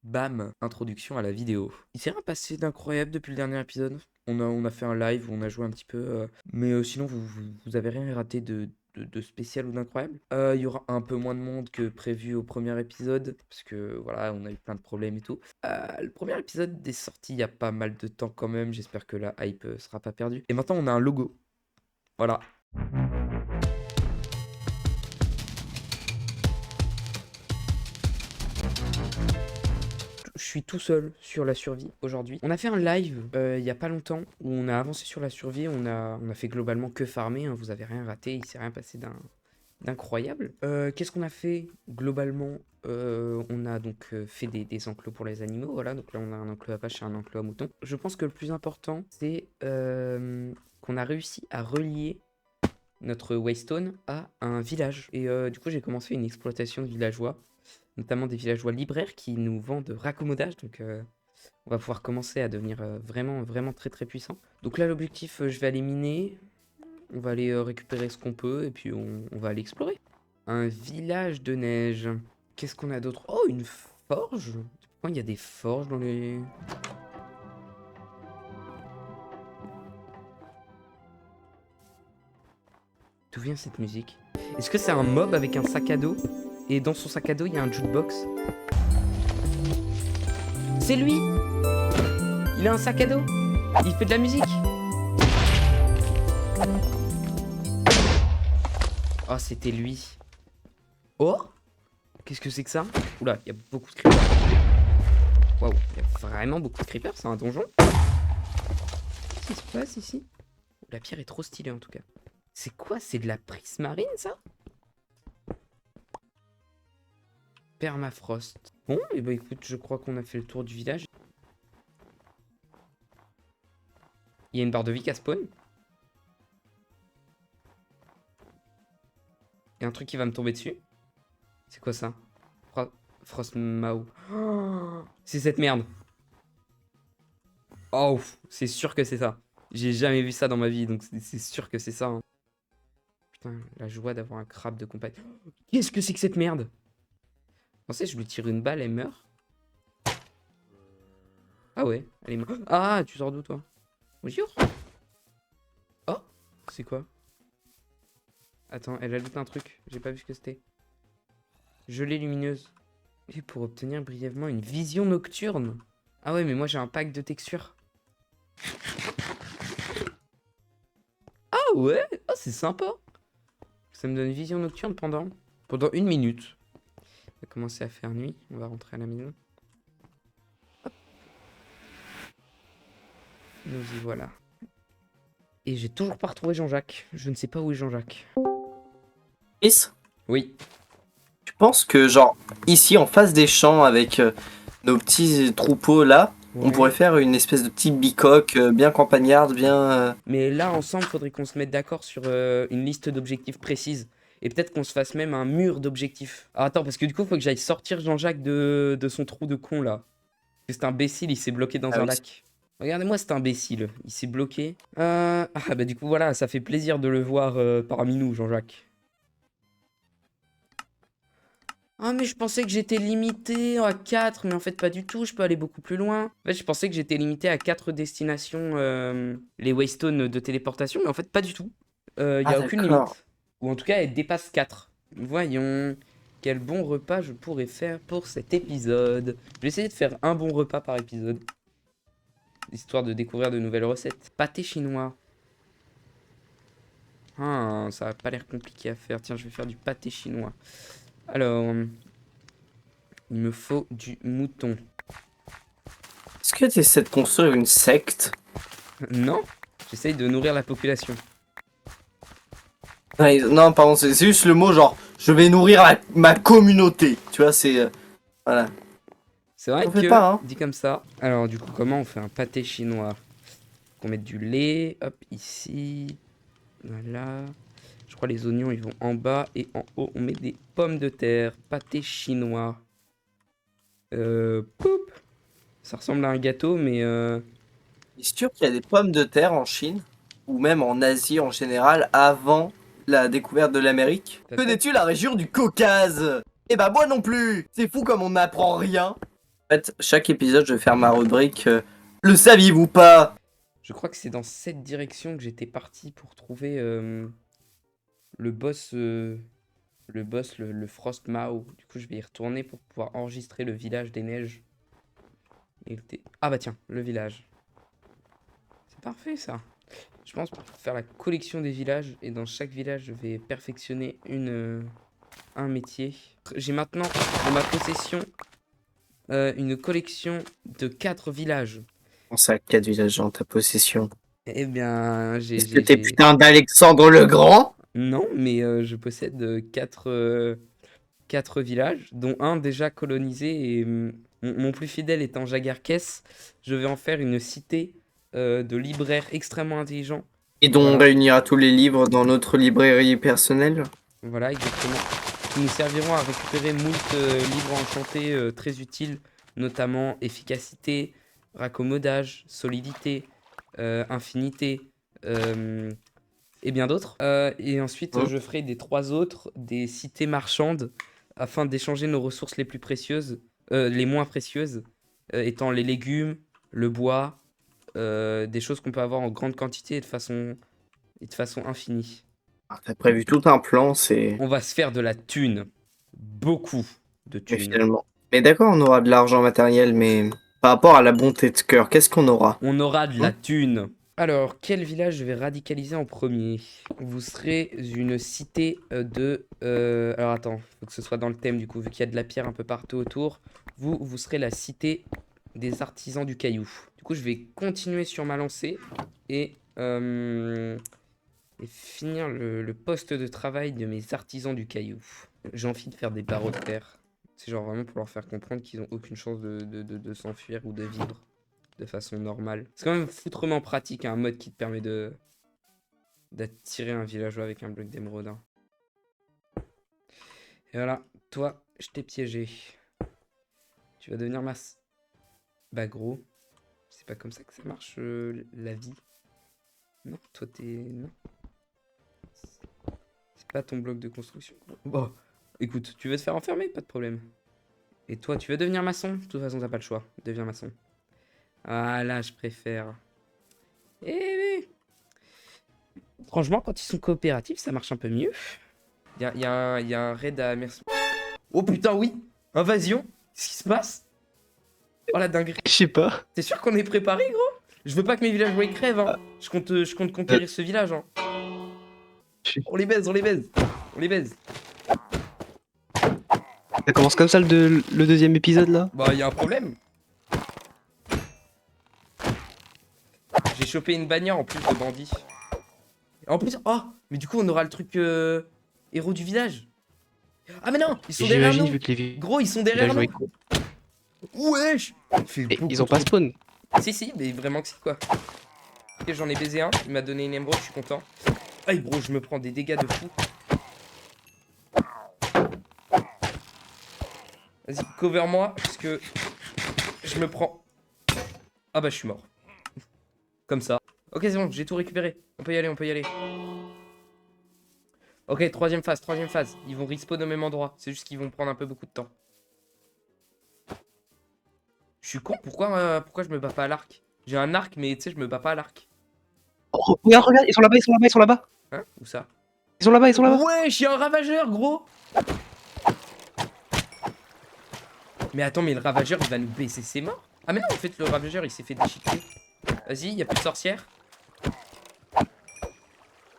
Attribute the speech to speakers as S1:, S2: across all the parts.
S1: Bam, introduction à la vidéo. Il s'est rien passé d'incroyable depuis le dernier épisode. On a fait un live où on a joué un petit peu, mais sinon vous avez rien raté de spécial ou d'incroyable. Il y aura un peu moins de monde que prévu au premier épisode, parce que voilà, on a eu plein de problèmes et tout. Le premier épisode est sorti il y a pas mal de temps quand même, j'espère que la hype sera pas perdue. Et maintenant on a un logo. Voilà. Je suis tout seul sur la survie aujourd'hui. On a fait un live il y a pas longtemps où on a avancé sur la survie. On a fait globalement que farmer, hein, vous avez rien raté, il s'est rien passé d'incroyable. Qu'est-ce qu'on a fait globalement? On a donc fait des enclos pour les animaux. Voilà, donc là on a un enclos à vache et un enclos à mouton. Je pense que le plus important c'est qu'on a réussi à relier notre waystone à un village. Et du coup j'ai commencé une exploitation de villageois, notamment des villageois libraires qui nous vendent raccommodage. Donc on va pouvoir commencer à devenir vraiment très très puissant. Donc là l'objectif, je vais aller miner, on va aller récupérer ce qu'on peut et puis on va aller explorer. Un village de neige. Qu'est-ce qu'on a d'autre? Oh, une forge. Pourquoi il y a des forges dans les... D'où vient cette musique? Est-ce que c'est un mob avec un sac à dos? Et dans son sac à dos, il y a un jukebox? C'est lui! Il a un sac à dos! Il fait de la musique! Oh, c'était lui. Oh! Qu'est-ce que c'est que ça? Oula, il y a beaucoup de creepers. Waouh, il y a vraiment beaucoup de creepers, c'est un donjon? Qu'est-ce qui se passe ici? La pierre est trop stylée en tout cas. C'est quoi? C'est de la prismarine ça? Permafrost. Bon, et bah écoute, je crois qu'on a fait le tour du village. Il y a une barre de vie qui a spawn. Il y a un truc qui va me tomber dessus. C'est quoi ça? Frostmau. Oh, c'est cette merde. Oh, c'est sûr que c'est ça. J'ai jamais vu ça dans ma vie, donc c'est sûr que c'est ça. Hein. Putain, la joie d'avoir un crabe de compagnie. Qu'est-ce que c'est que cette merde? Pensez, je lui tire une balle, elle meurt. Ah ouais, elle est morte. Ah, tu sors d'où toi? Bonjour. Oh, c'est quoi? Attends, elle ajoute un truc. J'ai pas vu ce que c'était. Gelée lumineuse. Et pour obtenir brièvement une vision nocturne. Ah ouais, mais moi j'ai un pack de textures. Ah ouais, ah, c'est sympa. Ça me donne une vision nocturne pendant 1 minute. On va commencer à faire nuit. On va rentrer à la maison. Hop. Nous y voilà. Et j'ai toujours pas retrouvé Jean-Jacques. Je ne sais pas où est Jean-Jacques.
S2: Chris,
S1: Oui.
S2: tu penses que, genre, ici, en face des champs, avec nos petits troupeaux là, on
S1: Ouais.
S2: pourrait faire une espèce de petite bicoque bien campagnarde, bien.
S1: Mais là, ensemble, faudrait qu'on se mette d'accord sur une liste d'objectifs précise. Et peut-être qu'on se fasse même un mur d'objectifs. Ah, attends, parce que du coup, faut que j'aille sortir Jean-Jacques de son trou de con là. Parce que c'est imbécile, il s'est bloqué dans
S2: Ah
S1: un
S2: oui.
S1: lac. Regardez-moi cet imbécile, il s'est bloqué. Ah bah du coup voilà, ça fait plaisir de le voir parmi nous, Jean-Jacques. Ah mais je pensais que j'étais limité à 4, mais en fait pas du tout, je peux aller beaucoup plus loin. En fait je pensais que j'étais limité à 4 destinations, les waystones de téléportation, mais en fait pas du tout. Il n'y
S2: Ah
S1: a aucune
S2: d'accord.
S1: limite. Ou en tout cas elle dépasse 4. Voyons, quel bon repas je pourrais faire pour cet épisode. Je vais essayer de faire un bon repas par épisode. Histoire de découvrir de nouvelles recettes. Pâté chinois. Ah, ça a pas l'air compliqué à faire. Tiens, je vais faire du pâté chinois. Alors, il me faut du mouton.
S2: Est-ce que tu essaies de construire une secte?
S1: Non, j'essaye de nourrir la population.
S2: Non, pardon, c'est juste le mot genre, je vais nourrir ma communauté. Tu vois, c'est. Voilà.
S1: C'est vrai
S2: T'en fais
S1: que,
S2: pas, hein?
S1: dit comme ça. Alors, du coup, comment on fait un pâté chinois? On met du lait, hop, ici. Voilà. Je crois les oignons, ils vont en bas. Et en haut, on met des pommes de terre. Pâté chinois. Poup. Ça ressemble à un gâteau, mais
S2: C'est sûr qu'il y a des pommes de terre en Chine, ou même en Asie en général, avant la découverte de l'Amérique.
S1: T'as ça?
S2: Connais-tu la région du Caucase? Eh bah moi non plus. C'est fou comme on n'apprend rien. En fait, chaque épisode, je vais faire ma rubrique le saviez-vous pas?
S1: Je crois que c'est dans cette direction que j'étais parti pour trouver le boss, le Frost Mao. Du coup, je vais y retourner pour pouvoir enregistrer le village des neiges. Ah bah tiens, le village. C'est parfait ça. Je pense pour faire la collection des villages. Et dans chaque village, je vais perfectionner un métier. J'ai maintenant en ma possession une collection de 4 villages.
S2: Comment ça, 4 villages en ta possession?
S1: Eh bien,
S2: Est-ce que t'es putain d'Alexandre le Grand?
S1: Non, mais je possède 4 villages, dont un déjà colonisé. Et mon plus fidèle étant Jagarkes, je vais en faire une cité de libraires extrêmement intelligents.
S2: Et dont on
S1: Voilà,
S2: réunira tous les livres dans notre librairie personnelle.
S1: voilà, exactement. Qui nous serviront à récupérer moult livres enchantés très utiles, notamment efficacité, raccommodage, solidité, infinité, et bien d'autres. Et ensuite,
S2: Hein.
S1: je ferai des 3 autres, des cités marchandes, afin d'échanger nos ressources les plus précieuses, les moins précieuses, étant les légumes, le bois, des choses qu'on peut avoir en grande quantité et de façon infinie.
S2: Ah, t'as prévu tout un plan, c'est...
S1: On va se faire de la thune. Beaucoup de
S2: Mais
S1: thunes.
S2: finalement. Mais d'accord, on aura de l'argent matériel, mais par rapport à la bonté de cœur, qu'est-ce qu'on aura?
S1: On aura de la
S2: Hein.
S1: thune. Alors, quel village je vais radicaliser en premier? Vous serez une cité alors attends, faut que ce soit dans le thème du coup, vu qu'il y a de la pierre un peu partout autour. Vous serez la cité des artisans du caillou. Du coup, je vais continuer sur ma lancée et, et finir le poste de travail de mes artisans du caillou. J'ai envie de faire des barreaux de terre. C'est genre vraiment pour leur faire comprendre qu'ils ont aucune chance de s'enfuir ou de vivre de façon normale. C'est quand même foutrement pratique, hein, un mode qui te permet d'attirer un villageois avec un bloc d'émeraude. Hein. Et voilà, toi, je t'ai piégé. Tu vas devenir Bah gros, c'est pas comme ça que ça marche, la vie. Non, toi t'es... Non. C'est pas ton bloc de construction. Bon, écoute, tu veux te faire enfermer? Pas de problème. Et toi, tu veux devenir maçon? De toute façon, t'as pas le choix. Deviens maçon. Ah là, je préfère. Eh oui. Franchement, quand ils sont coopératifs, ça marche un peu mieux. Y a un raid à merci. Oh putain, oui! Invasion! Qu'est-ce qui se passe? Oh la dinguerie.
S3: Je sais pas.
S1: T'es sûr qu'on est préparé, gros? Je veux pas que mes villageois ils crèvent, hein. Je compte conquérir ce village, hein. On les baise, on les baise. On les baise.
S3: Ça commence comme ça le deuxième épisode là?
S1: Bah, y a un problème. J'ai chopé une bannière en plus de bandits. En plus, oh! Mais du coup, on aura le truc héros du village. Ah, mais non! Ils sont derrière
S3: J'imagine
S1: nous!
S3: vu que les
S1: Gros, ils sont derrière
S3: villageois
S1: nous! Wesh! Il fait
S3: Et
S1: beaucoup
S3: ils ont pas
S1: trop.
S3: spawn.
S1: Si, mais vraiment que si, quoi. Ok, j'en ai baisé un. Il m'a donné une émeraude, je suis content. Aïe, bro, je me prends des dégâts de fou. Vas-y, cover-moi, parce que je me prends... Ah bah, je suis mort. Comme ça. Ok, c'est bon, j'ai tout récupéré. On peut y aller, on peut y aller. Ok, troisième phase, troisième phase. Ils vont respawn au même endroit. C'est juste qu'ils vont prendre un peu beaucoup de temps. Je suis con, pourquoi je me bats pas à l'arc? J'ai un arc, mais tu sais, je me bats pas à l'arc.
S3: Oh, regarde, regarde, ils sont là-bas, ils sont là-bas, ils sont là-bas.
S1: Hein? Où ça?
S3: Ils sont là-bas, ils sont là-bas.
S1: Wesh, y'a un ravageur, gros! Mais attends, mais le ravageur, il va nous baisser ses morts? Ah mais non, en fait, le ravageur, il s'est fait déchiqueter. Vas-y, y'a plus de sorcières.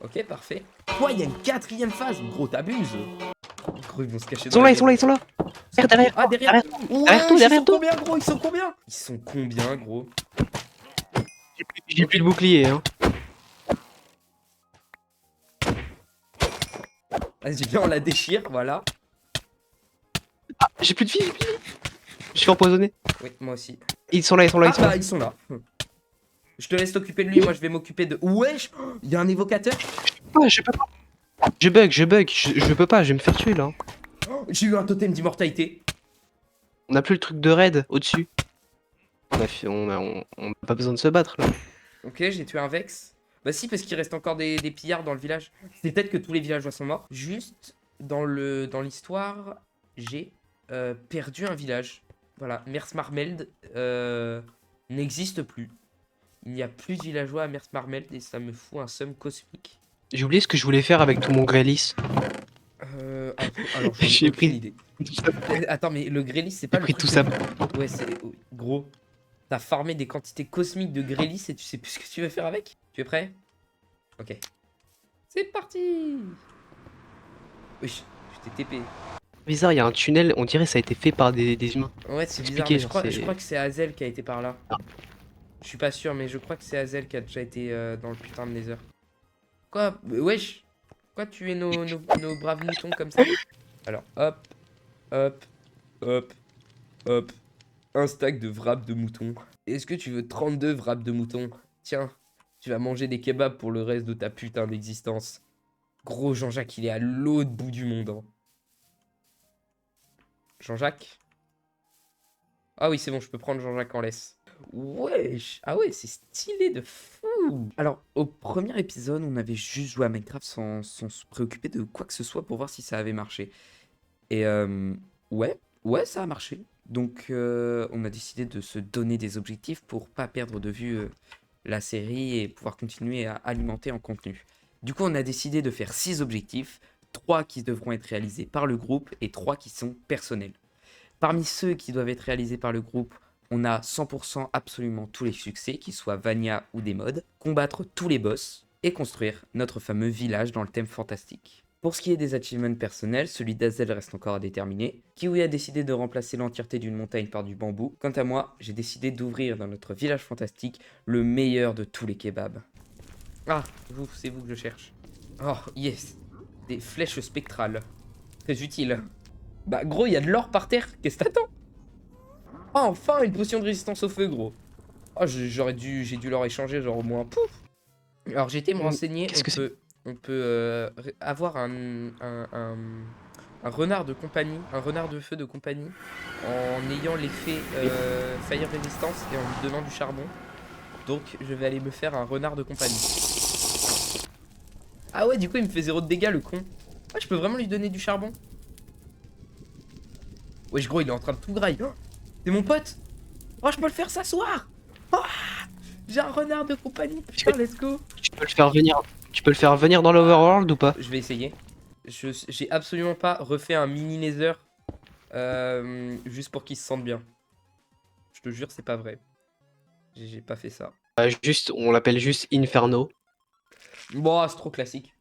S1: Ok, parfait. Quoi, y'a une quatrième phase? Gros, t'abuses. Gros, ils vont se cacher
S3: Ils sont
S1: dans
S3: là,
S1: la
S3: ils sont là, ils sont là. Derrière,
S1: Ah, derrière.
S3: derrière, derrière tout,
S1: Wesh,
S3: derrière
S1: ils sont
S3: tout.
S1: combien, gros? Ils sont combien? Ils sont combien, gros?
S3: J'ai plus de bouclier, hein.
S1: Vas-y, viens, on la déchire, voilà.
S3: J'ai plus de vie, j'ai plus de vie. Je suis empoisonné.
S1: Oui, moi aussi.
S3: Ils sont là, ils sont là,
S1: Ah
S3: ils sont
S1: bah,
S3: là.
S1: ils sont là. Je te laisse t'occuper de lui, moi je vais m'occuper de... Wesh! Il y a un évocateur?
S3: Ah, je peux pas. Je bug, je peux pas, je vais me faire tuer là.
S1: J'ai eu un totem d'immortalité.
S3: On a plus le truc de raid au-dessus. On a pas besoin de se battre là.
S1: Ok, j'ai tué un Vex. Bah si, parce qu'il reste encore des pillards dans le village. C'est peut-être que tous les villageois sont morts. Juste, dans l'histoire, j'ai perdu un village. Voilà, Mersmarmeld n'existe plus. Il n'y a plus de villageois à Mersmarmeld et ça me fout un seum cosmique.
S3: J'ai oublié ce que je voulais faire avec tout mon Grélis.
S1: Alors j'en ai
S3: J'ai
S1: aucune
S3: pris
S1: idée. Attends, mais le Grélis, c'est pas
S3: J'ai
S1: le
S3: pris
S1: truc
S3: tout ça.
S1: Ouais, c'est... Gros, t'as farmé des quantités cosmiques de Grélis et tu sais plus ce que tu veux faire avec? Tu es prêt? Ok. C'est parti. Oui, je t'ai TP.
S3: Bizarre, il y a un tunnel, on dirait que ça a été fait par des humains.
S1: Ouais, c'est bizarre,
S3: Expliquez,
S1: mais
S3: genre,
S1: je crois que c'est Hazel qui a été par là.
S3: Ah.
S1: Je suis pas sûr, mais je crois que c'est Hazel qui a déjà été dans le putain de Nether. Quoi? Wesh! Pourquoi tuer nos braves moutons comme ça? Alors, hop, hop, hop, hop. Un stack de wraps de mouton. Est-ce que tu veux 32 wraps de mouton? Tiens, tu vas manger des kebabs pour le reste de ta putain d'existence. Gros Jean-Jacques, il est à l'autre bout du monde. Hein. Jean-Jacques? Ah oui, c'est bon, je peux prendre Jean-Jacques en laisse. Wesh! Ah ouais, c'est stylé de fou! Alors, au premier épisode, on avait juste joué à Minecraft sans se préoccuper de quoi que ce soit pour voir si ça avait marché. Et ouais, ça a marché. Donc, on a décidé de se donner des objectifs pour pas perdre de vue la série et pouvoir continuer à alimenter en contenu. Du coup, on a décidé de faire 6 objectifs, 3 qui devront être réalisés par le groupe et 3 qui sont personnels. Parmi ceux qui doivent être réalisés par le groupe, on a 100% absolument tous les succès, qu'ils soient Vanilla ou des mods, combattre tous les boss et construire notre fameux village dans le thème fantastique. Pour ce qui est des achievements personnels, celui d'Azel reste encore à déterminer. Kiwi a décidé de remplacer l'entièreté d'une montagne par du bambou. Quant à moi, j'ai décidé d'ouvrir dans notre village fantastique le meilleur de tous les kebabs. Ah, c'est vous que je cherche. Oh, yes. Des flèches spectrales. Très utile. Bah gros, il y a de l'or par terre. Qu'est-ce que t'attends? Oh, enfin, une potion de résistance au feu, gros. Oh, j'ai dû leur échanger, genre au moins. Pouf. Alors, j'ai été me renseigner.
S3: Qu'est-ce que c'est?
S1: On peut avoir un renard de compagnie, un renard de feu de compagnie, en ayant l'effet Fire Resistance et en lui donnant du charbon. Donc je vais aller me faire un renard de compagnie. Ah ouais, du coup il me fait 0 de dégâts le con. Ouais, je peux vraiment lui donner du charbon. Wesh gros, il est en train de tout grailler. Oh, c'est mon pote. Oh, je peux le faire s'asseoir. Oh, j'ai un renard de compagnie, putain, let's go.
S3: Tu peux le faire venir. Tu peux le faire venir dans l'Overworld ou pas?
S1: Je vais essayer. J'ai absolument pas refait un mini Nether juste pour qu'il se sente bien. Je te jure, c'est pas vrai. J'ai pas fait ça.
S3: On l'appelle juste Inferno.
S1: Bon, c'est trop classique.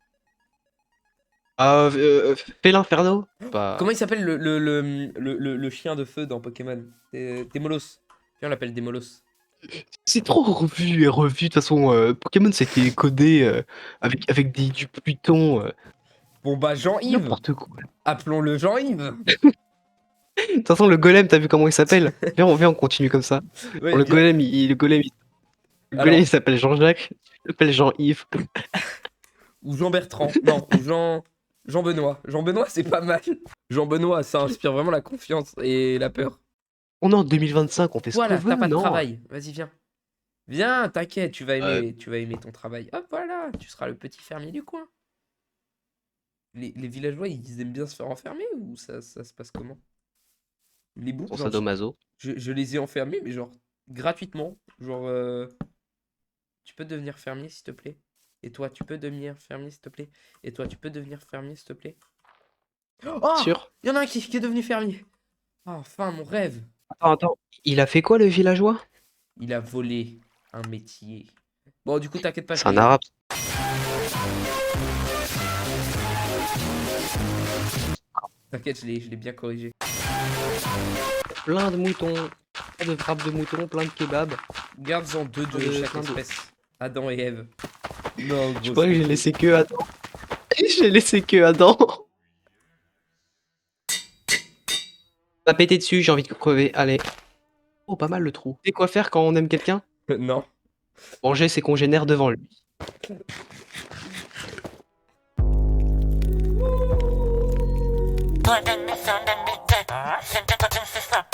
S3: Fais l'Inferno. Bah,
S1: Comment il s'appelle le chien de feu dans Pokémon? Démolos. Viens, on l'appelle Démolos.
S3: c'est trop revu et revu. De toute façon, Pokémon c'était codé avec du Python.
S1: Bon bah, Jean-Yves.
S3: N'importe quoi.
S1: Appelons-le Jean-Yves.
S3: De toute façon, le golem, t'as vu comment il s'appelle? Viens, on continue comme ça.
S1: Ouais,
S3: Bon, le
S1: viens.
S3: golem, il s'appelle Jean-Jacques. Il s'appelle Jean-Yves.
S1: Ou Jean-Bertrand. Non, ou Jean-Benoît. Jean-Benoît, c'est pas mal. Jean-Benoît, ça inspire vraiment la confiance et la peur.
S3: On est en 2025, on fait ce qu'on
S1: Voilà,
S3: veut,
S1: t'as pas de
S3: non?
S1: travail. Vas-y, viens. Viens, t'inquiète, tu vas aimer ton travail. Hop, voilà, tu seras le petit fermier du coin. Les villageois, ils aiment bien se faire enfermer ou ça se passe comment? Les bouts,
S3: Son
S1: genre,
S3: sadomaso.
S1: je les ai enfermés, mais genre gratuitement. Genre, tu peux devenir fermier, s'il te plaît? Et toi, tu peux devenir fermier, s'il te plaît? Et toi, tu peux devenir fermier, s'il te plaît? Oh!
S3: Sûr?
S1: Il y en a un qui est devenu fermier. Ah, enfin, mon rêve.
S3: Attends. Il a fait quoi, le villageois?
S1: Il a volé un métier. Bon, du coup, t'inquiète pas,
S3: C'est un arabe.
S1: T'inquiète, je l'ai bien corrigé.
S3: Plein de moutons. Plein de frappes de moutons, plein de kebabs.
S1: Garde-en 2 de chaque
S3: plein de-
S1: espèce. Adam et Ève. Non,
S3: Je
S1: gros,
S3: crois que
S1: c'est
S3: j'ai
S1: fou.
S3: laissé que Adam. J'ai laissé que Adam. On a pété dessus, j'ai envie de crever. Allez. Oh, pas mal le trou. Tu sais quoi faire quand on aime quelqu'un?
S1: Non.
S3: Manger ses congénères devant lui.
S4: Toi, donne-moi ça, donne-moi ça. C'est un coton, c'est ça.